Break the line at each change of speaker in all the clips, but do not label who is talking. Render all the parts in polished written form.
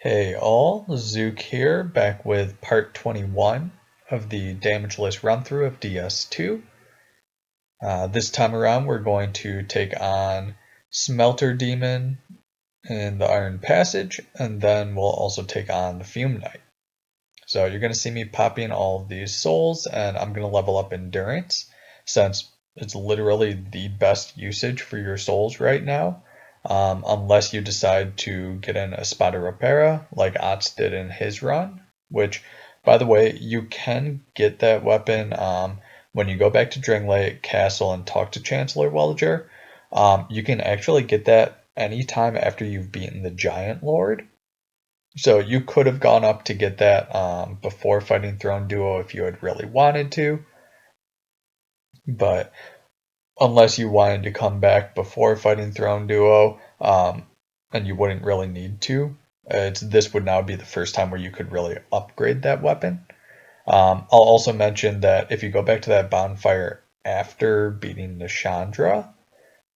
Hey all, Zook here, back with part 21 of the damageless run-through of DS2. This time around we're going to take on Smelter Demon in the Iron Passage, and then we'll also take on the Fume Knight. So you're going to see me popping all of these souls, and I'm going to level up Endurance, since it's literally the best usage for your souls right now. Unless you decide to get in a Spada Repara like Ots did in his run, which, by the way, you can get that weapon when you go back to Dringley Castle and talk to Chancellor Welger. You can actually get that anytime after you've beaten the Giant Lord. So you could have gone up to get that before fighting Throne Duo if you had really wanted to, but unless you wanted to come back before fighting Throne Duo, and you wouldn't really need to. This would now be the first time where you could really upgrade that weapon. I'll also mention that if you go back to that bonfire after beating the Chandra,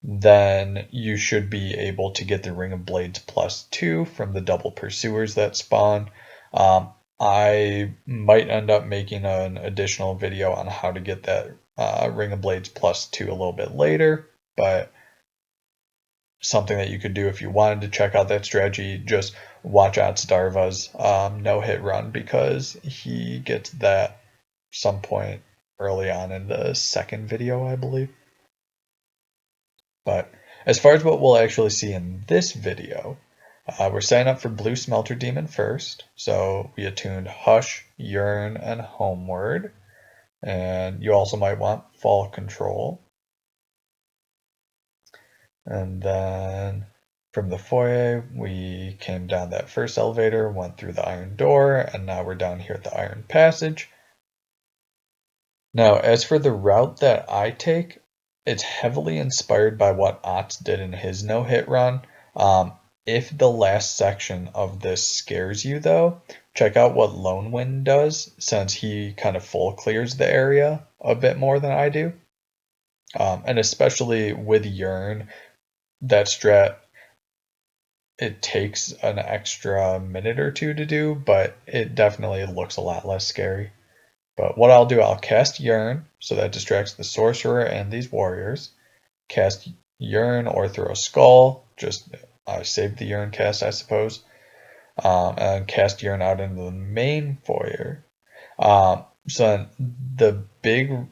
then you should be able to get the Ring of Blades +2 from the double pursuers that spawn. I might end up making an additional video on how to get that Ring of Blades +2 a little bit later, but something that you could do if you wanted to check out that strategy, just watch out Starva's no-hit run, because he gets that some point early on in the second video, I believe. But as far as what we'll actually see in this video, we're setting up for Blue Smelter Demon first. So we attuned Hush, Yearn, and Homeward. And you also might want Fall Control. And then from the foyer, we came down that first elevator, went through the iron door, and now we're down here at the iron passage. Now, as for the route that I take, it's heavily inspired by what Ots did in his no-hit run. If the last section of this scares you, though, check out what Lone Wind does, since he kind of full clears the area a bit more than I do. And especially with Yearn, that strat, it takes an extra minute or two to do, but it definitely looks a lot less scary. But what I'll do, I'll cast Yearn, so that distracts the sorcerer and these warriors. Cast Yearn or throw a skull, just I saved the Yearn cast, I suppose. And cast Yearn out into the main foyer. So the big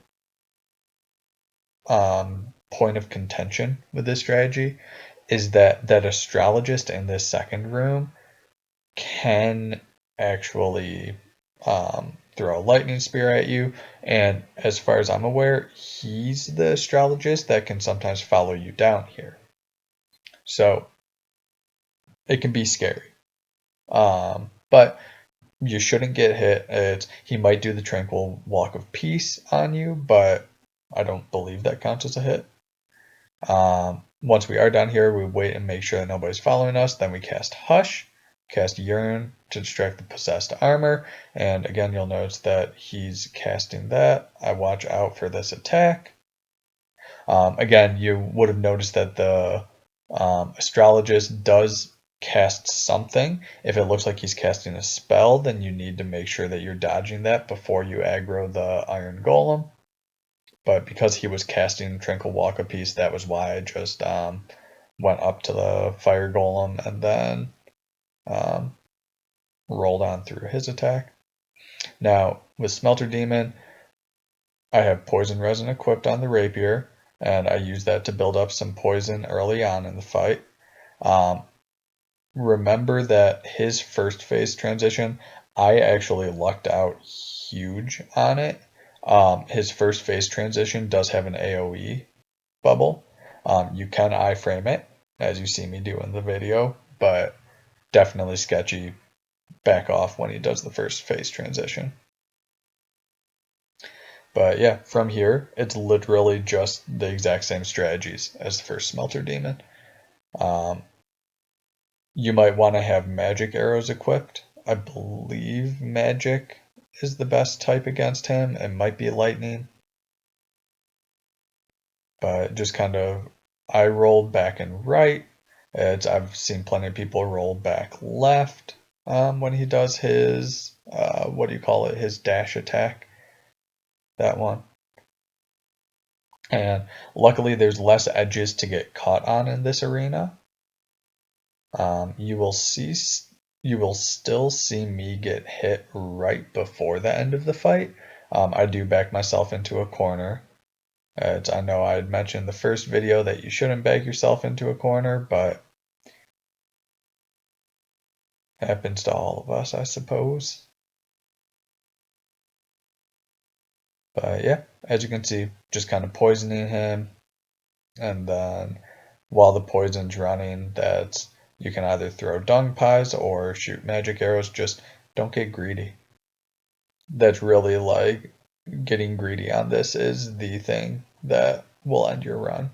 point of contention with this strategy is that astrologist in this second room can actually throw a lightning spear at you, and as far as I'm aware, he's the astrologist that can sometimes follow you down here. So it can be scary. But you shouldn't get hit. He might do the Tranquil Walk of Peace on you, but I don't believe that counts as a hit. Once we are down here, we wait and make sure that nobody's following us. Then we cast Hush, cast Yearn to distract the possessed armor, and again you'll notice that he's casting that. I watch out for this attack. Again, you would have noticed that the astrologist does cast something. If it looks like he's casting a spell, then you need to make sure that you're dodging that before you aggro the Iron Golem. But because he was casting Tranquil Walk of Peace, that was why I just went up to the Fire Golem and then rolled on through his attack. Now, with Smelter Demon, I have Poison Resin equipped on the Rapier, and I use that to build up some poison early on in the fight. Remember that his first phase transition, I actually lucked out huge on it. His first phase transition does have an AoE bubble. You can iframe it, as you see me do in the video, but definitely sketchy. Back off when he does the first phase transition. But yeah, from here, it's literally just the exact same strategies as the first Smelter Demon. You might want to have magic arrows equipped. I believe magic is the best type against him. It might be lightning. But just kind of, I rolled back and right. I've seen plenty of people roll back left. when he does his, what do you call it, his dash attack, that one. And luckily there's less edges to get caught on in this arena. You will still see me get hit right before the end of the fight. I do back myself into a corner. I know I had mentioned in the first video that you shouldn't back yourself into a corner, but it happens to all of us, I suppose. But yeah, as you can see, just kind of poisoning him, and then while the poison's running, you can either throw dung pies or shoot magic arrows. Just don't get greedy. That's really like getting greedy on this is the thing that will end your run.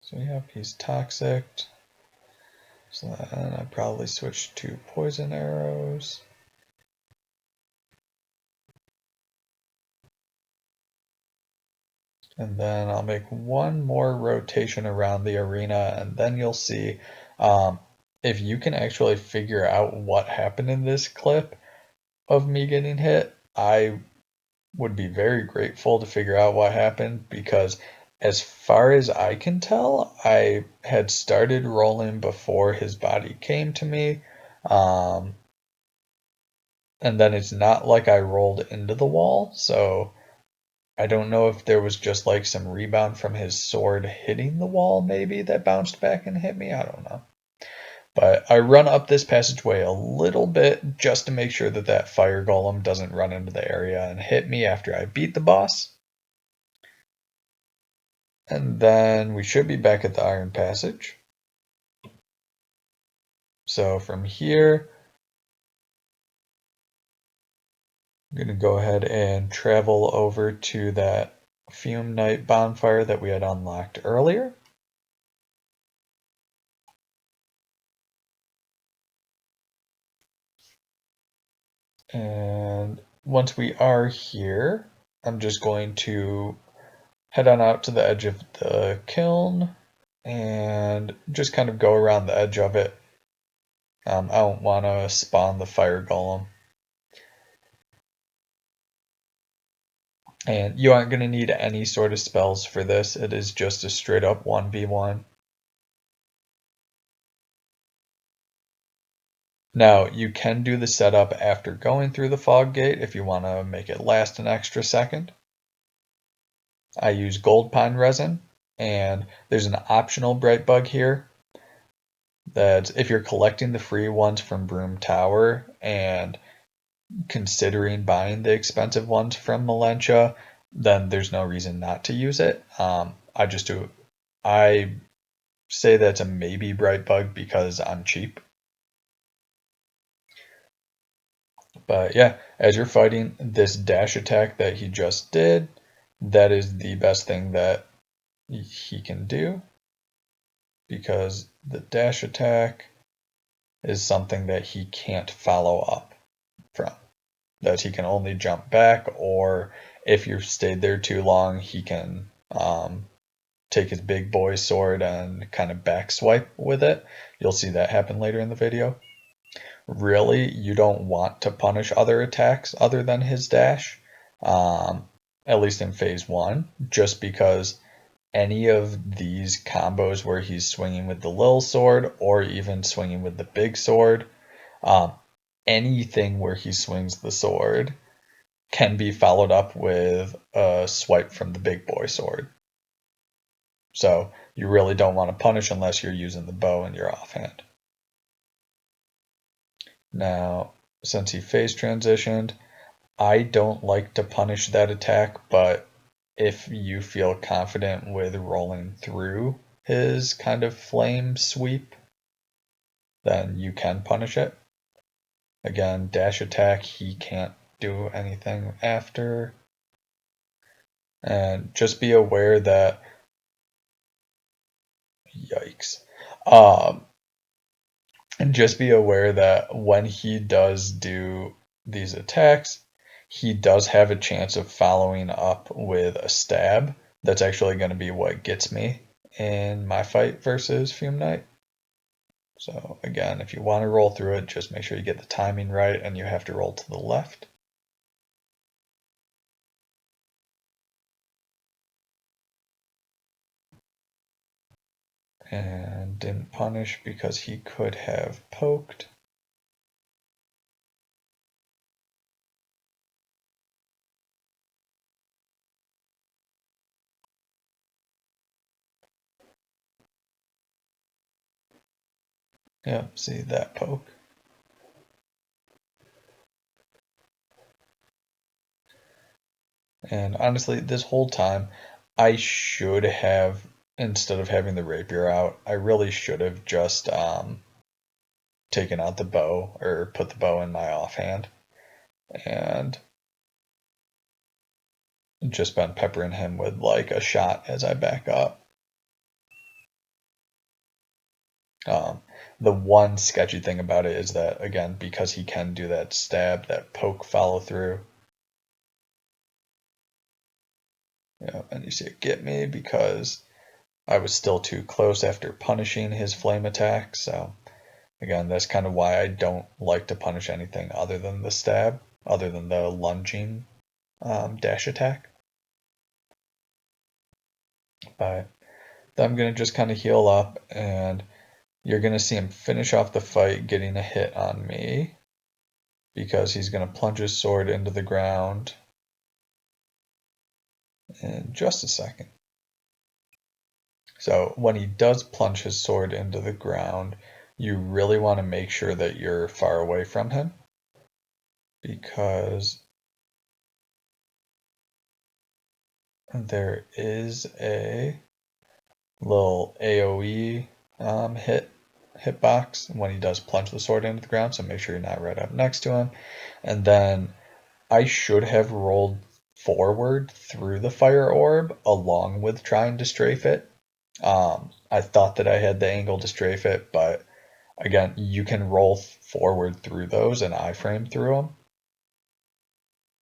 So yeah, he's toxic. So then I probably switch to poison arrows. And then I'll make one more rotation around the arena, and then you'll see if you can actually figure out what happened in this clip of me getting hit. I would be very grateful to figure out what happened, because as far as I can tell, I had started rolling before his body came to me. And then it's not like I rolled into the wall, so I don't know if there was just like some rebound from his sword hitting the wall maybe that bounced back and hit me. I don't know. But I run up this passageway a little bit just to make sure that that fire golem doesn't run into the area and hit me after I beat the boss. And then we should be back at the Iron Passage. So from here, I'm going to go ahead and travel over to that Fume Night bonfire that we had unlocked earlier. And once we are here, I'm just going to head on out to the edge of the kiln and just kind of go around the edge of it. I don't want to spawn the fire golem. And you aren't going to need any sort of spells for this. It is just a straight up 1v1. Now, you can do the setup after going through the fog gate if you want to make it last an extra second. I use gold pine resin, and there's an optional bright bug here that if you're collecting the free ones from Broom Tower and considering buying the expensive ones from Malentia, then there's no reason not to use it. I say that's a maybe bright bug because I'm cheap. But yeah, as you're fighting this dash attack that he just did, that is the best thing that he can do, because the dash attack is something that he can't follow up from. That he can only jump back, or if you've stayed there too long, he can take his big boy sword and kind of back swipe with it. You'll see that happen later in the video. Really, you don't want to punish other attacks other than his dash, at least in phase 1, just because any of these combos where he's swinging with the little sword or even swinging with the big sword, anything where he swings the sword can be followed up with a swipe from the big boy sword. So you really don't want to punish unless you're using the bow in your offhand. Now, since he phase transitioned, I don't like to punish that attack, but if you feel confident with rolling through his kind of flame sweep, then you can punish it. Again, dash attack, he can't do anything after. And just be aware that, yikes. And just be aware that when he does do these attacks, he does have a chance of following up with a stab. That's actually going to be what gets me in my fight versus Fume Knight. So again, if you want to roll through it, just make sure you get the timing right and you have to roll to the left. And didn't punish because he could have poked. Yep, see that poke. And honestly, this whole time, I should have, instead of having the rapier out, I really should have just taken out the bow or put the bow in my offhand and just been peppering him with like a shot as I back up. The one sketchy thing about it is that, again, because he can do that stab, that poke follow through. Yeah, and you see it get me because I was still too close after punishing his flame attack. So again, that's kind of why I don't like to punish anything other than the stab, other than the lunging dash attack. But then I'm going to just kind of heal up, and you're going to see him finish off the fight getting a hit on me because he's going to plunge his sword into the ground in just a second. So when he does plunge his sword into the ground, you really want to make sure that you're far away from him because there is a little AoE hitbox when he does plunge the sword into the ground, so make sure you're not right up next to him. And then I should have rolled forward through the fire orb along with trying to strafe it. I thought that I had the angle to strafe it, but again, you can roll forward through those and iframe through them.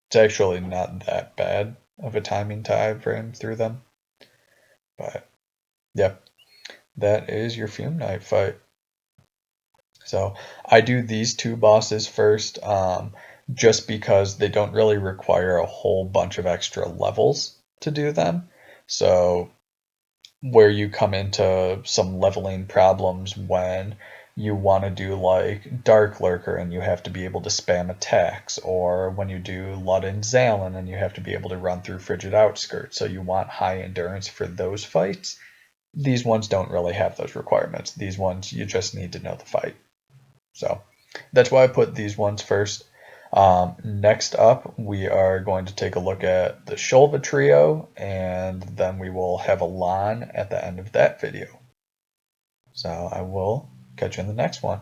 It's actually not that bad of a timing to iframe through them. But yeah, that is your Fume Knight fight. So I do these two bosses first, just because they don't really require a whole bunch of extra levels to do them. So where you come into some leveling problems when you want to do like Dark Lurker and you have to be able to spam attacks, or when you do Lud and Zalen and you have to be able to run through Frigid Outskirts, so you want high endurance for those fights. These ones don't really have those requirements. These ones, you just need to know the fight. So that's why I put these ones first. Next up, we are going to take a look at the Shulva trio, and then we will have a Lan at the end of that video. So I will catch you in the next one.